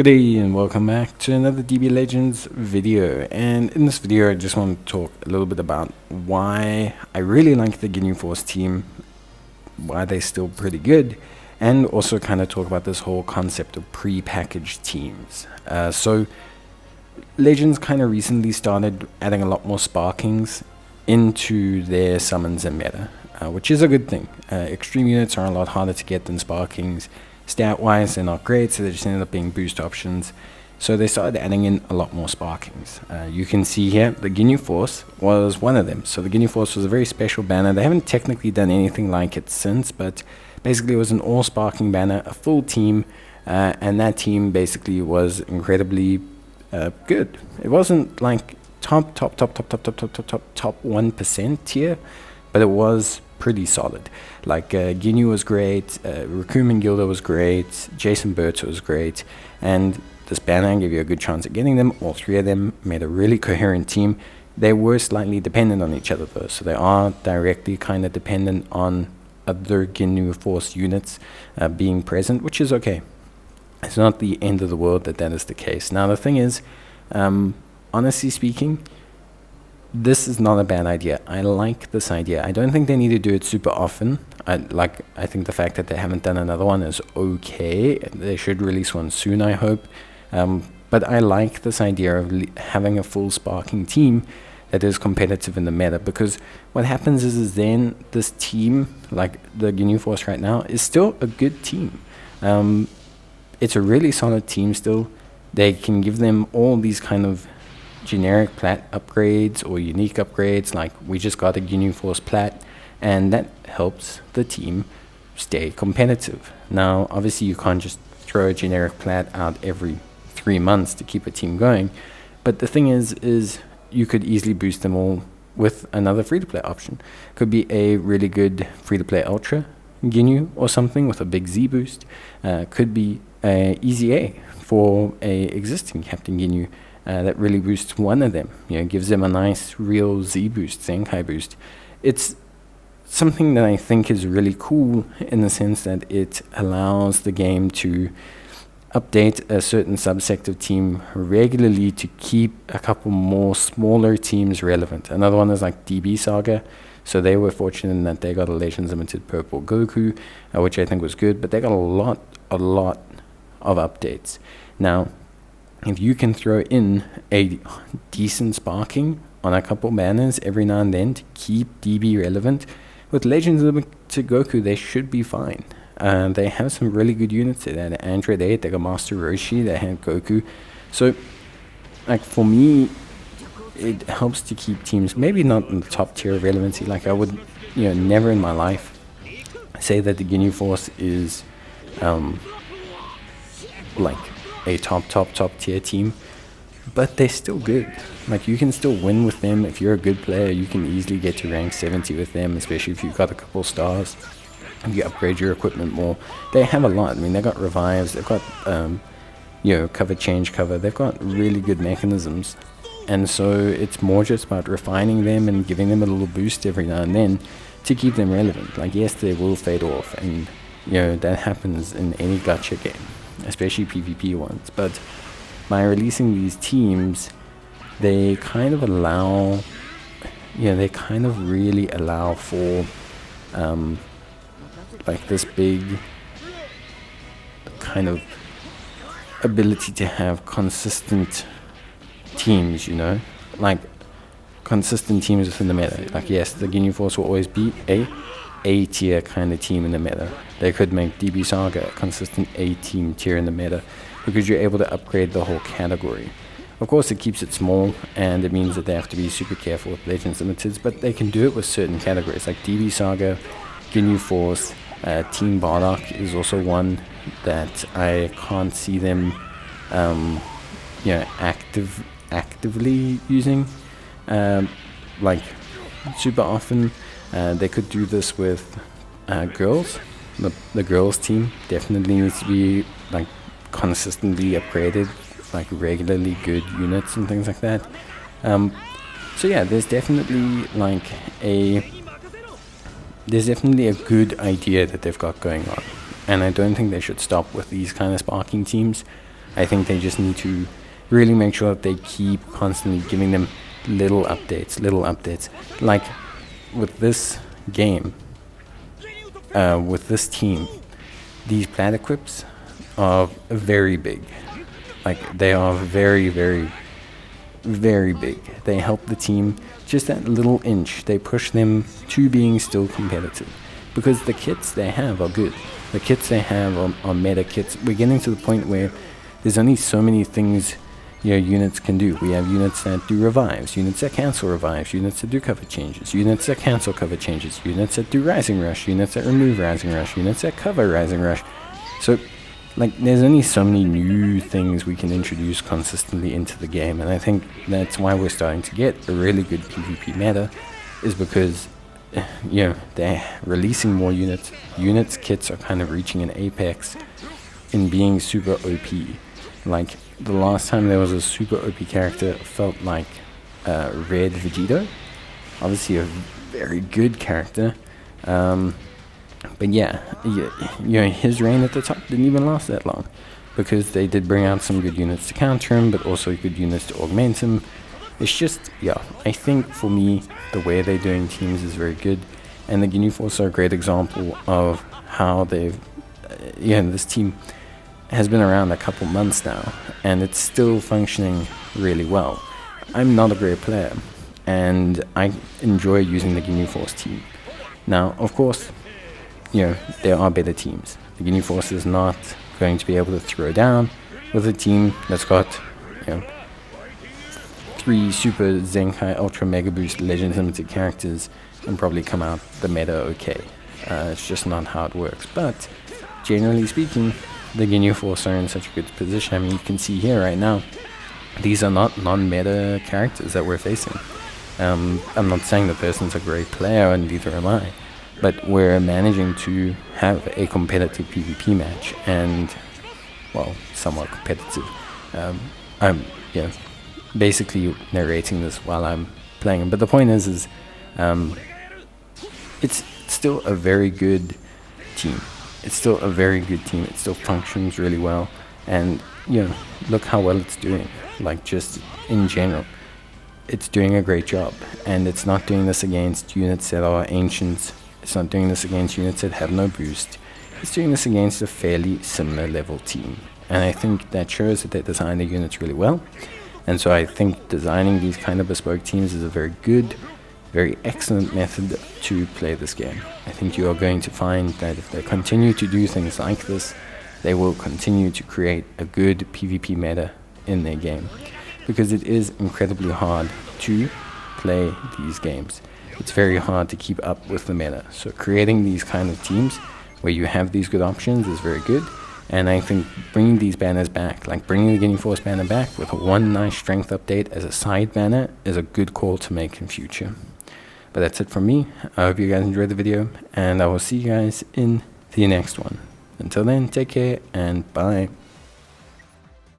Good day and welcome back to another DB Legends video, and in this video I just want to talk a little bit about why I really like the Ginyu Force team, why they're still pretty good, and also kind of talk about this whole concept of pre-packaged teams. So Legends kind of recently started adding a lot more sparkings into their summons and meta, which is a good thing. Extreme units are a lot harder to get than sparkings. Stat-wise, they're not great, so they just ended up being boost options. So they started adding in a lot more sparkings. You can see here, the Ginyu Force was one of them. So the Ginyu Force was a very special banner. They haven't technically done anything like it since, but basically it was an all-sparking banner, a full team, and that team basically was incredibly good. It wasn't like top 1% tier, but it was pretty solid. Like Ginyu was great, Raccoon Gilda was great, Jason Burtz was great, and this banner gave you a good chance at getting them. All three of them made a really coherent team. They were slightly dependent on each other though, so they are directly kind of dependent on other Ginyu Force units being present, which is okay. It's not the end of the world that is the case. Now the thing is, honestly speaking, this is not a bad idea. I like this idea. I don't think they need to do it super often. I think the fact that they haven't done another one is okay. They should release one soon, I hope. But I like this idea of having a full sparking team that is competitive in the meta, because what happens is then this team, like the Ginyu Force right now, is still a good team. It's a really solid team still. They can give them all these kind of generic plat upgrades or unique upgrades, like we just got a Ginyu Force plat, and that helps the team stay competitive. Now obviously you can't just throw a generic plat out every 3 months to keep a team going, but the thing is you could easily boost them all with another free-to-play option. Could be a really good free-to-play Ultra Ginyu or something with a big Z boost. Could be a easy A for a existing Captain Ginyu that really boosts one of them, gives them a nice real Z boost, Zenkai boost. It's something that I think is really cool in the sense that it allows the game to update a certain subsect of team regularly to keep a couple more smaller teams relevant. Another one is like DB Saga. So they were fortunate in that they got a Legends Limited Purple Goku, which I think was good, but they got a lot of updates. Now, if you can throw in a decent sparking on a couple banners every now and then to keep DB relevant, with Legends Limited Goku, they should be fine. They have some really good units. They had Android 8, they got Master Roshi, they had Goku. So, like for me, it helps to keep teams maybe not in the top tier of relevancy. Like I would, never in my life say that the Ginyu Force is like a top tier team, but they're still good. Like you can still win with them. If you're a good player, you can easily get to rank 70 with them, especially if you've got a couple stars. If you upgrade your equipment more, they have a lot. I mean, they've got revives, they've got cover change cover, they've got really good mechanisms, and so it's more just about refining them and giving them a little boost every now and then to keep them relevant. Like yes, they will fade off, and that happens in any gacha game, especially PvP ones, but by releasing these teams, they kind of allow, they kind of really allow for like this big kind of ability to have consistent teams, like consistent teams within the meta. Like yes, the Ginyu Force will always be a tier kind of team in the meta. They could make DB Saga a consistent A team tier in the meta because you're able to upgrade the whole category. Of course, it keeps it small, and it means that they have to be super careful with Legends Limiteds, but they can do it with certain categories like DB Saga, Ginyu Force, Team Bardock is also one that I can't see them actively using like super often. They could do this with girls. The girls team definitely needs to be like consistently upgraded, like regularly good units and things like that. So yeah, there's definitely a good idea that they've got going on, and I don't think they should stop with these kind of sparking teams. I think they just need to really make sure that they keep constantly giving them little updates. Like with this game, with this team, these plat equips are very big. Like they are very, very, very big. They help the team just that little inch. They push them to being still competitive because the kits they have are good. The kits they have are meta kits. We're getting to the point where there's only so many things units can do. We have units that do revives, units that cancel revives, units that do cover changes, units that cancel cover changes, units that do rising rush, units that remove rising rush, units that cover rising rush. So like there's only so many new things we can introduce consistently into the game, and I think that's why we're starting to get a really good PvP meta, is because they're releasing more units. Kits are kind of reaching an apex in being super OP. Like the last time there was a super OP character felt like Red Vegito, obviously a very good character, but his reign at the top didn't even last that long, because they did bring out some good units to counter him, but also good units to augment him. It's just, I think for me, the way they're doing teams is very good, and the Ginyu Force are a great example of how they've, this team has been around a couple months now, and it's still functioning really well. I'm not a great player, and I enjoy using the Ginyu Force team. Now, of course, there are better teams. The Ginyu Force is not going to be able to throw down with a team that's got, 3 Super Zenkai Ultra Mega Boost Legend Limited characters and probably come out the meta okay. It's just not how it works. But generally speaking, the Ginyu Force are in such a good position. I mean, you can see here right now, these are not non-meta characters that we're facing. I'm not saying the person's a great player, and neither am I, but we're managing to have a competitive PvP match, and, well, somewhat competitive. I'm basically narrating this while I'm playing, but the point is it's still a very good team. It's still a very good team. It still functions really well, and look how well it's doing. Like, just in general, it's doing a great job, and it's not doing this against units that are ancients. It's not doing this against units that have no boost. It's doing this against a fairly similar level team, and I think that shows that they design the units really well. And so I think designing these kind of bespoke teams is a very good, very excellent method to play this game. I think you are going to find that if they continue to do things like this, they will continue to create a good PvP meta in their game, because it is incredibly hard to play these games. It's very hard to keep up with the meta. So creating these kind of teams where you have these good options is very good. And I think bringing these banners back, like bringing the Ginyu Force banner back with one nice strength update as a side banner, is a good call to make in future. But that's it from me. I hope you guys enjoyed the video, and I will see you guys in the next one. Until then, take care and bye.